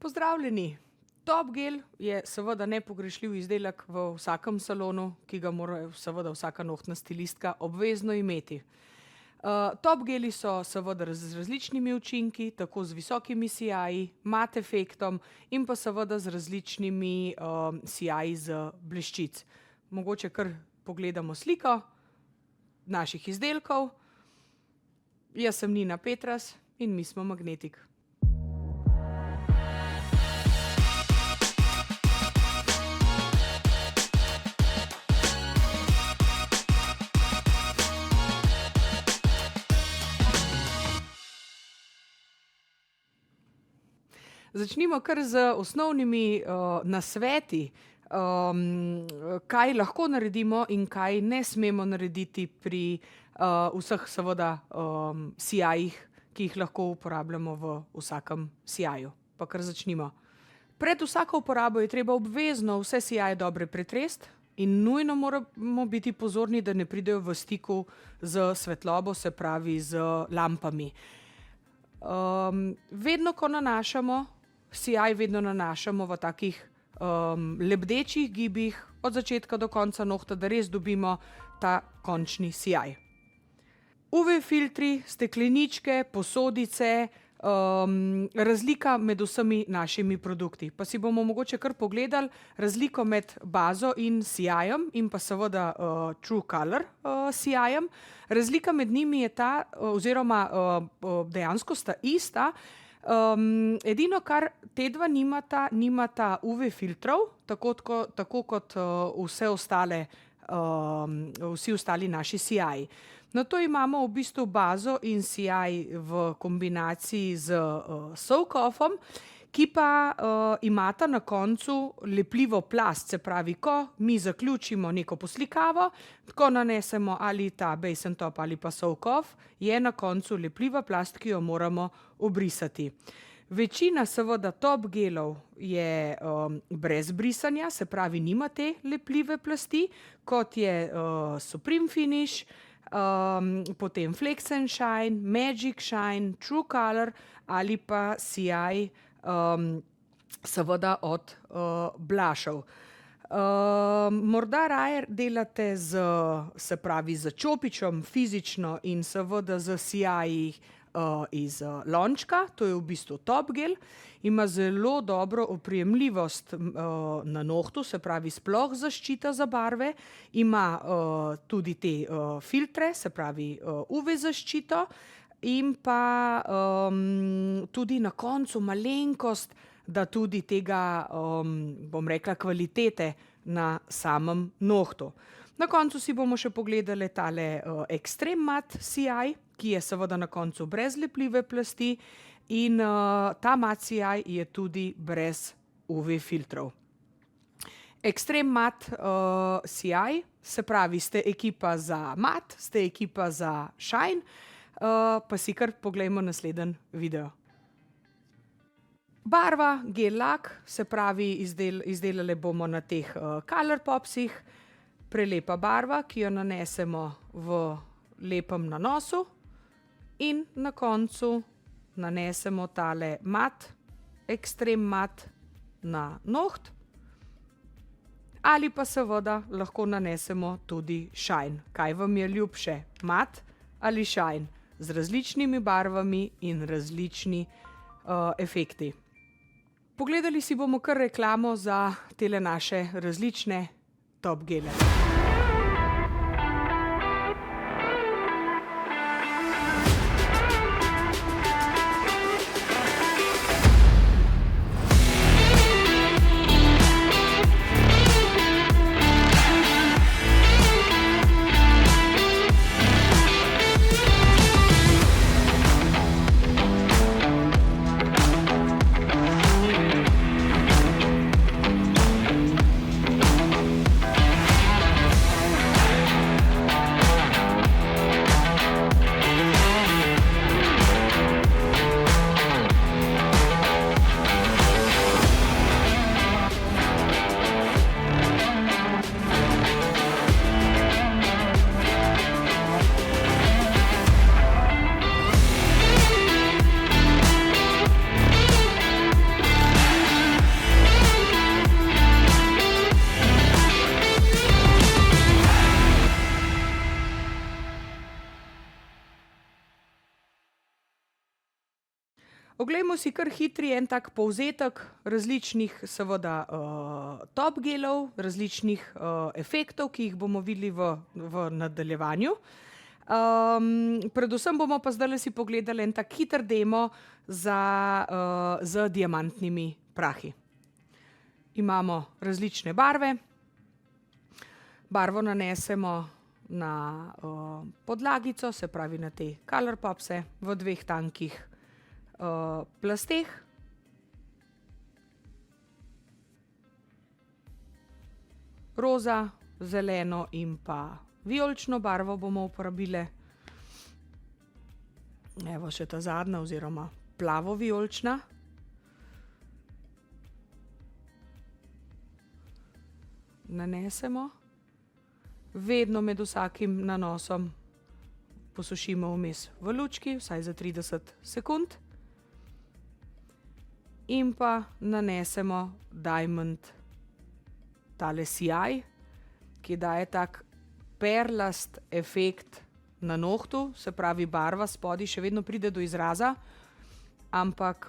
Pozdravljeni! Top Gel je seveda nepogrešljiv izdelek v vsakem salonu, ki ga mora seveda vsaka nohtna stilistka obvezno imeti. Top Geli so seveda z različnimi učinki, tako z visokimi sijaji, mat efektom in pa seveda z različnimi sijaji z bleščic. Mogoče kar pogledamo sliko naših izdelkov. Jaz sem Nina Petras in mi smo Magnetik. Začnimo kar z osnovnimi nasveti, kaj lahko naredimo in kaj ne smemo narediti pri vseh seveda sijajih, ki jih lahko uporabljamo v vsakem sijaju. Pa kar začnimo. Pred vsako uporabo je treba obvezno vse sijaje dobro pretresti in nujno moramo biti pozorni, da ne pridejo v stiku z svetlobo, se pravi z lampami. Vedno, ko nanašamo sijaj, vedno nanašamo v takih lebdečih gibih od začetka do konca nohta, da res dobimo ta končni sijaj. UV filtri, stekleničke, posodice, razlika med vsemi našimi produkti. Pa si bomo mogoče kar pogledali razliko med bazo in sijajem in pa seveda True Color sijajem. Razlika med njimi je ta, oziroma dejansko sta ista, edino, kar te dva nimata UV filtrov, tako kot vsi ostali naši sijaji. Nato imamo v bistvu bazo in sijaj v kombinaciji z Soak-Offom, ki pa imata na koncu lepljivo plast, se pravi, ko mi zaključimo neko poslikavo, ko nanesemo ali ta Base and Top ali pa Soak-Off, je na koncu lepljiva plast, ki jo moramo obrisati. Večina seveda Top Gelov je brez brisanja, se pravi, nima te lepljive plasti, kot je Supreme Finish, potem Flex and Shine, Magic Shine, True Color ali pa sijaj seveda od blushov. Morda raje delate se pravi z čopičem fizično in seveda z sijaji iz lončka, to je v bistvu Top Gel. Ima zelo dobro oprijemljivost na nohtu, se pravi sploh zaščita za barve. Ima tudi te filtre, se pravi UV zaščito in pa tudi na koncu malenkost, da tudi tega, bom rekla, kvalitete na samem nohtu. Na koncu si bomo še pogledali tale Extreme Matte sijaj, ki je seveda na koncu brez lepljive plasti in ta matte sijaj je tudi brez UV filtrov. Extreme Matte sijaj, se pravi, ste ekipa za matte, ste ekipa za shine, pa si kar poglejmo naslednji video. Barva, gel lak, se pravi, izdelali bomo na teh Colourpopsih. Prelepa barva, ki jo nanesemo v lepem nanosu in na koncu nanesemo tale mat, Extreme Matte na noht ali pa seveda lahko nanesemo tudi shine. Kaj vam je ljubše, mat ali shine? Z različnimi barvami in različni efekti. Pogledali si bomo kar reklamo za tele naše različne Top Gele. poglejmo si kar hitri en tak povzetek različnih seveda top gelov, različnih efektov, ki jih bomo videli v nadaljevanju. Predvsem bomo pa zdajle si pogledali en tak hiter demo z diamantnimi prahi. Imamo različne barve. Barvo nanesemo na podlagico, se pravi na te Colourpopse v 2 tankih plasteh. Roza, zeleno in pa vijolično barvo bomo uporabile. Evo še ta zadnja oziroma plavo vijolična. Nanesemo. Vedno med vsakim nanosom posušimo vmes v lučki, vsaj za 30 sekund. In pa nanesemo Diamond, tale sijaj, ki daje tak perlast efekt na nohtu, se pravi barva spodaj še vedno pride do izraza, ampak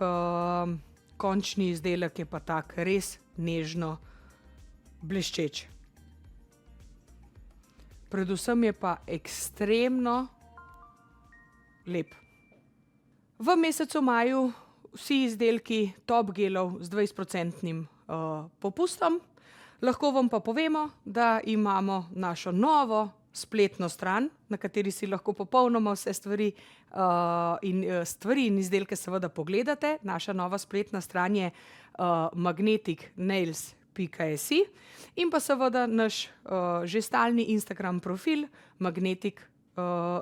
končni izdelek je pa tak res nežno bleščeč. Predvsem je pa ekstremno lep. V mesecu maju vsi izdelki top gelov z 20% popustom. Lahko vam pa povemo, da imamo našo novo spletno stran, na kateri si lahko popolnoma vse stvari in izdelke seveda pogledate. Naša nova spletna stran je magneticnails.si in pa seveda naš že stalni Instagram profil Magnetic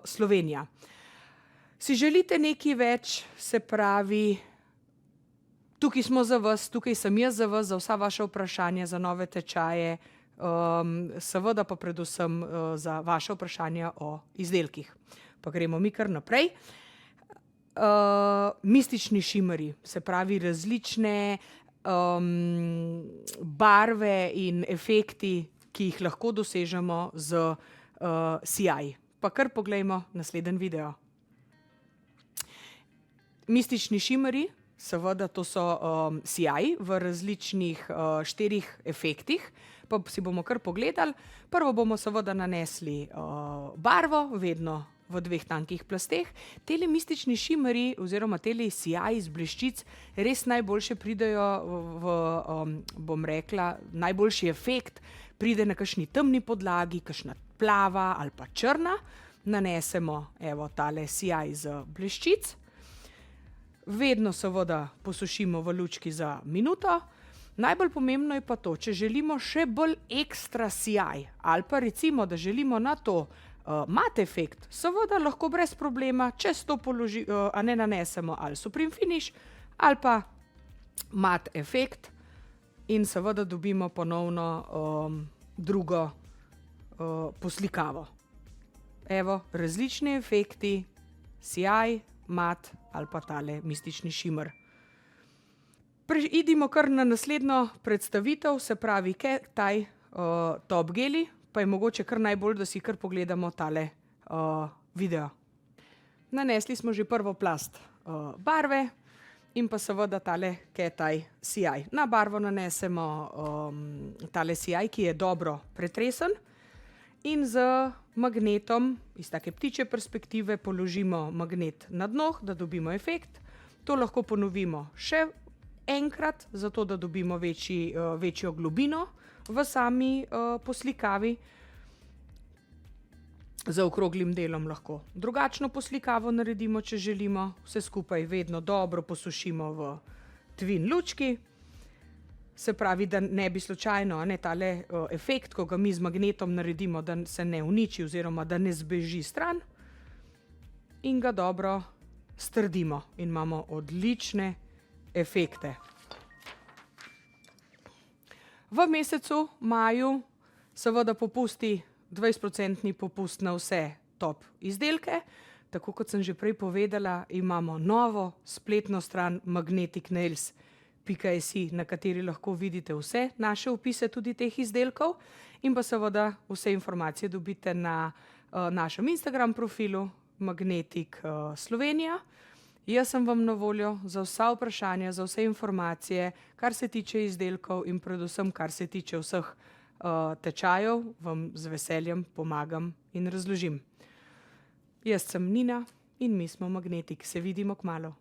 Slovenija. Si želite nekaj več, se pravi, tukaj smo za vas, tukaj sem jaz za vas, za vsa vaša vprašanja, za nove tečaje, seveda pa predvsem za vaše vprašanja o izdelkih. Pa gremo mi kar naprej. Mistični šimerji, se pravi različne barve in efekti, ki jih lahko dosežemo z sijaji. Pa kar poglejmo naslednji video. Mistični šimerji, seveda to so sijaji v različnih 4 efektih, pa si bomo kar pogledali. Prvo bomo seveda nanesli barvo, vedno v 2 tankih plasteh. Tele mistični šimerji oziroma tele sijaji iz bleščic res najboljše pridejo bom rekla, najboljši efekt pride na kakšni temni podlagi, kakšna plava ali pa črna. Nanesemo evo tale sijaj z bleščic. Vedno seveda posušimo v lučki za minuto. Najbolj pomembno je pa to, če želimo še bolj ekstra sijaj ali pa recimo, da želimo na to mat efekt, seveda lahko brez problema čez to nanesemo ali Supreme Finish ali pa mat efekt in seveda dobimo ponovno drugo poslikavo. Evo, različni efekti, sijaj, mat ali pa tale mistični šimer. Preidimo kar na naslednjo predstavitev, se pravi taj top geli, pa je mogoče kar najbolj, da si kar pogledamo tale video. Nanesli smo že prvo plast barve in pa seveda tale taj sijaj. Na barvo nanesemo tale sijaj, ki je dobro pretresen in z magnetom iz take ptičje perspektive položimo magnet na dno, da dobimo efekt. To lahko ponovimo še enkrat, zato da dobimo večjo globino v sami poslikavi. Z okroglim delom lahko drugačno poslikavo naredimo, če želimo. Vse skupaj vedno dobro posušimo v twin lučki. Se pravi, da ne bi slučajno tale efekt, ko ga mi z magnetom naredimo, da se ne uniči oziroma da ne zbeži stran. In ga dobro strdimo in imamo odlične efekte. V mesecu maju seveda popusti 20% popust na vse top izdelke. Tako kot sem že prej povedala, imamo novo spletno stran magneticnails.si, na kateri lahko vidite vse naše opise tudi teh izdelkov in pa seveda vse informacije dobite na našem Instagram profilu Magnetic Slovenija Jaz sem vam na voljo za vsa vprašanja, za vse informacije, kar se tiče izdelkov in predvsem kar se tiče vseh tečajev, vam z veseljem pomagam in razložim. Jaz sem Nina in mi smo Magnetik. Se vidimo kmalu.